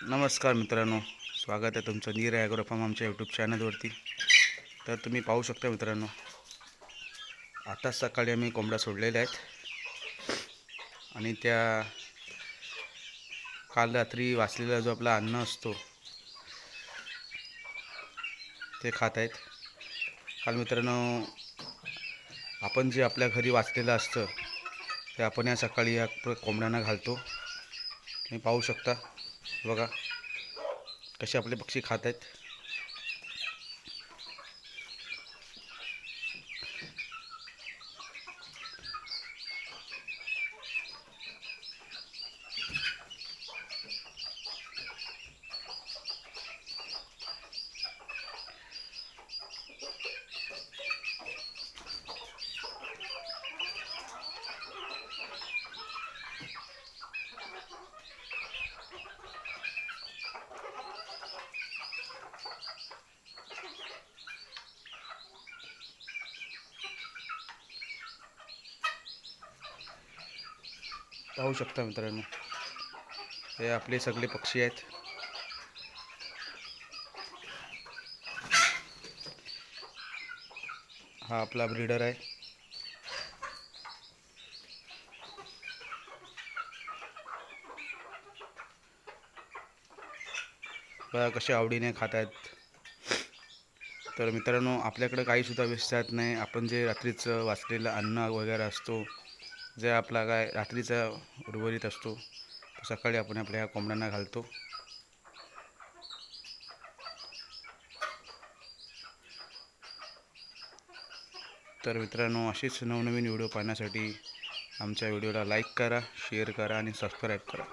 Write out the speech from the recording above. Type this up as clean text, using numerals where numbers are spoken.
नमस्कार मित्रांनो, स्वागत आहे तुमचं नीर ॲग्रो फार्म आमच्या यूट्यूब चॅनलवरती। तर तुम्ही पाहू शकता मित्रांनो, आताच सकाळी आम्ही कोंबड्या सोडलेल्या आहेत आणि त्या काल रात्री वाचलेला जो आपला अन्न असतो ते खात आहेत। काल मित्रांनो, आपण जे आपल्या घरी वाचलेलं असतं ते आपण या सकाळी या कोंबड्यांना घालतो। तुम्ही पाहू शकता बघा कसे आपले पक्षी खात आहेत। पाहू शकता मित्रांनो, हे आपले सगळे पक्षी आहेत। हा आपला ब्रीडर आहे। बघा कसे आवडीने खात आहेत। तर मित्रांनो, आपल्याकडे काही सुद्धा व्यवस्थित नाही। आपण जे रात्रीचं वाचलेलं अन्न वगैरे असतो, जे आपला काय रात्रीचा उर्वरित असतो, सकाळी आपण आपल्या कोंबड्यांना घालतो। तर मित्रांनो, अशीच नवनवीन व्हिडिओ पाहण्यासाठी आमच्या व्हिडिओला लाईक करा, शेअर करा आणि सबस्क्राईब करा।